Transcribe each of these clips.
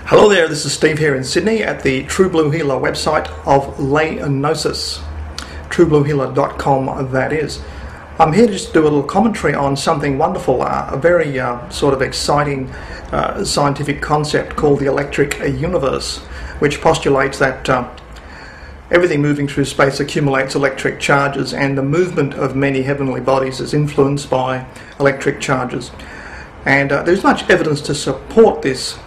Hello there, this is Steve here in Sydney at the True Blue Healer website of Gnosis, truebluehealer.com that is. I'm here to just do a little commentary on something wonderful, a very sort of exciting scientific concept called the electric universe, which postulates that everything moving through space accumulates electric charges, and the movement of many heavenly bodies is influenced by electric charges. And there's much evidence to support this.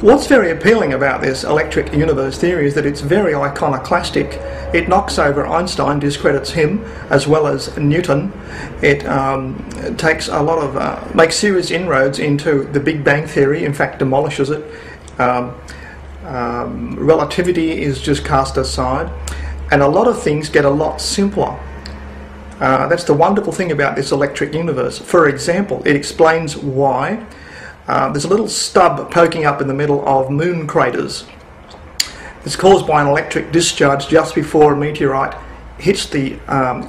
What's very appealing about this electric universe theory is that it's very iconoclastic. It knocks over Einstein, discredits him, as well as Newton. It takes a lot of, makes serious inroads into the Big Bang theory, in fact demolishes it. Relativity is just cast aside, and a lot of things get a lot simpler. That's the wonderful thing about this electric universe. For example, it explains why there's a little stub poking up in the middle of moon craters. It's caused by an electric discharge just before a meteorite hits the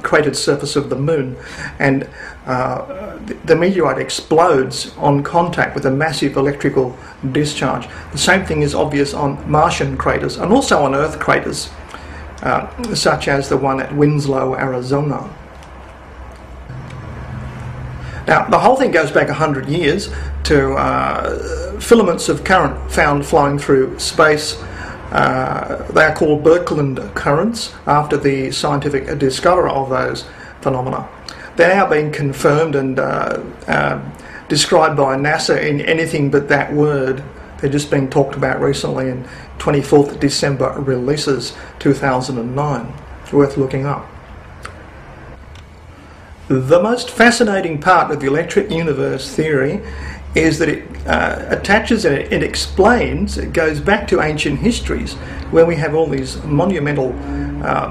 cratered surface of the moon, and the meteorite explodes on contact with a massive electrical discharge. The same thing is obvious on Martian craters and also on Earth craters, such as the one at Winslow, Arizona. Now, the whole thing goes back 100 years to filaments of current found flowing through space. They are called Birkeland currents, after the scientific discoverer of those phenomena. They're now being confirmed and described by NASA in anything but that word. They're just being talked about recently in 24th December releases 2009. Worth looking up. The most fascinating part of the electric universe theory is that it attaches and it explains, it goes back to ancient histories, where we have all these monumental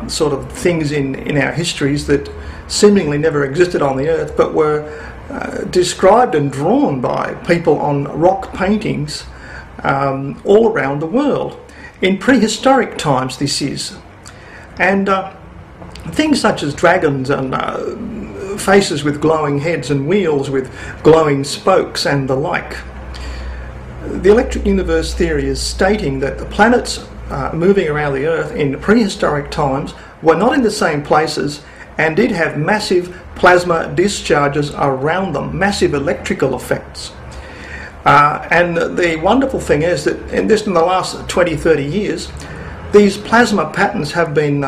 sort of things in our histories that seemingly never existed on the earth, but were described and drawn by people on rock paintings all around the world. In prehistoric times this is. And things such as dragons and faces with glowing heads and wheels with glowing spokes and the like. The electric universe theory is stating that the planets moving around the Earth in prehistoric times were not in the same places and did have massive plasma discharges around them, massive electrical effects. And the wonderful thing is that in the last 20-30 years, these plasma patterns have been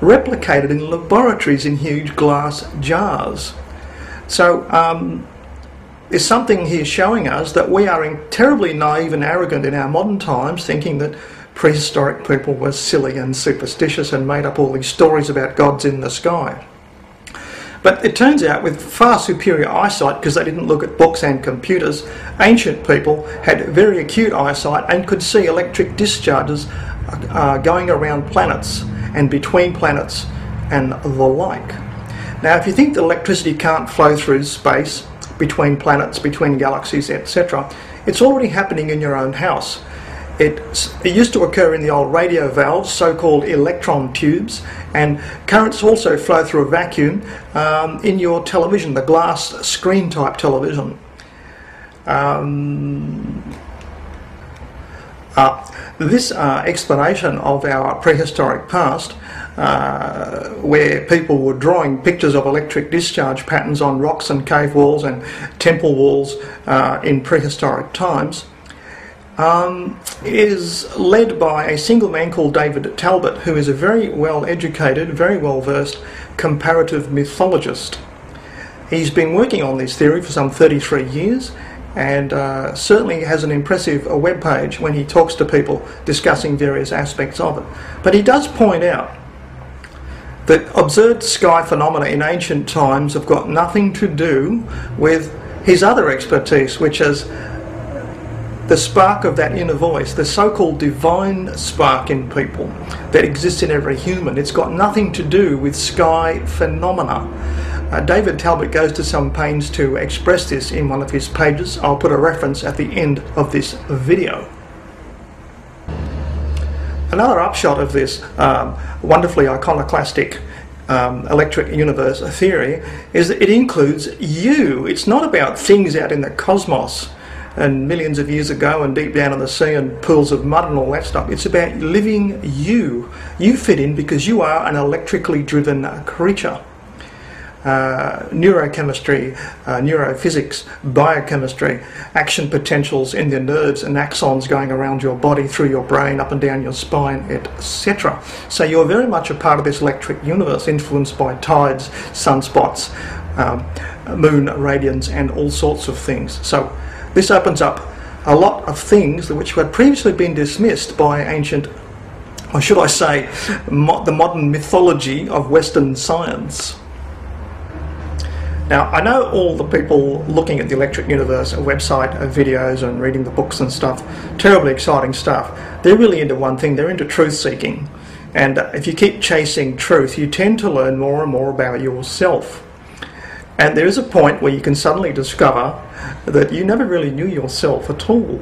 replicated in laboratories in huge glass jars. So there's something here showing us that we are terribly naive and arrogant in our modern times, thinking that prehistoric people were silly and superstitious and made up all these stories about gods in the sky. But it turns out, with far superior eyesight, because they didn't look at books and computers, ancient people had very acute eyesight and could see electric discharges going around planets and between planets and the like. Now, if you think that electricity can't flow through space, between planets, between galaxies, etc., it's already happening in your own house. It used to occur in the old radio valves, so-called electron tubes, and currents also flow through a vacuum in your television, the glass screen type television. This explanation of our prehistoric past, where people were drawing pictures of electric discharge patterns on rocks and cave walls and temple walls in prehistoric times, is led by a single man called David Talbot, who is a very well educated, very well versed comparative mythologist. He's been working on this theory for some 33 years, and certainly has an impressive web page when he talks to people discussing various aspects of it. But he does point out that observed sky phenomena in ancient times have got nothing to do with his other expertise, which is the spark of that inner voice, the so-called divine spark in people that exists in every human. It's got nothing to do with sky phenomena. David Talbot goes to some pains to express this in one of his pages. I'll put a reference at the end of this video. Another upshot of this wonderfully iconoclastic electric universe theory is that it includes you. It's not about things out in the cosmos and millions of years ago and deep down in the sea and pools of mud and all that stuff. It's about living you. You fit in because you are an electrically driven creature. Neurochemistry, neurophysics, biochemistry, action potentials in the nerves and axons going around your body, through your brain, up and down your spine, etc. So you're very much a part of this electric universe, influenced by tides, sunspots, moon radiance and all sorts of things. So this opens up a lot of things which had previously been dismissed by ancient, or should I say, the modern mythology of Western science. Now, I know all the people looking at the Electric Universe website, videos and reading the books and stuff, terribly exciting stuff. They're really into one thing, they're into truth seeking. And if you keep chasing truth, you tend to learn more and more about yourself. And there is a point where you can suddenly discover that you never really knew yourself at all.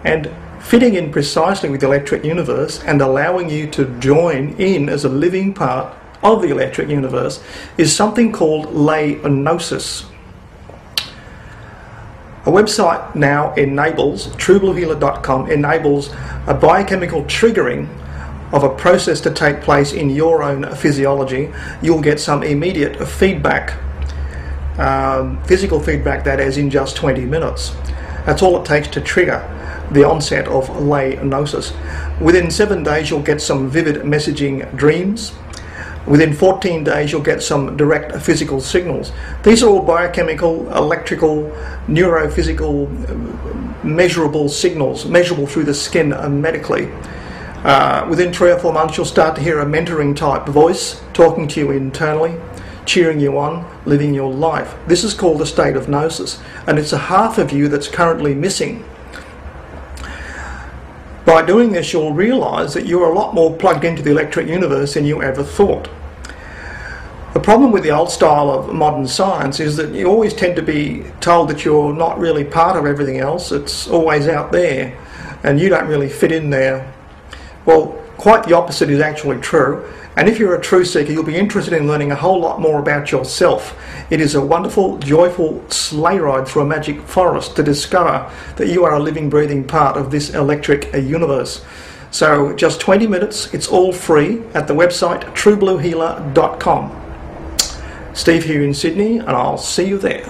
And fitting in precisely with the Electric Universe and allowing you to join in as a living part of the Electric Universe is something called Gnosis. A website now enables, truebluehealer.com, enables a biochemical triggering of a process to take place in your own physiology. You'll get some immediate feedback, physical feedback that is, in just 20 minutes. That's all it takes to trigger the onset of Gnosis. Within 7 days you'll get some vivid messaging dreams. Within 14 days you'll get some direct physical signals. These are all biochemical, electrical, neurophysical, measurable signals, measurable through the skin medically. Within 3 or 4 months you'll start to hear a mentoring type voice talking to you internally, cheering you on, living your life. This is called the state of Gnosis, and it's a half of you that's currently missing. By doing this, you'll realise that you're a lot more plugged into the Electric Universe than you ever thought. The problem with the old style of modern science is that you always tend to be told that you're not really part of everything else, it's always out there, and you don't really fit in there. Well, quite the opposite is actually true, and if you're a truth seeker, you'll be interested in learning a whole lot more about yourself. It is a wonderful, joyful sleigh ride through a magic forest to discover that you are a living, breathing part of this electric universe. So just 20 minutes, it's all free at the website truebluehealer.com. Steve here in Sydney, and I'll see you there.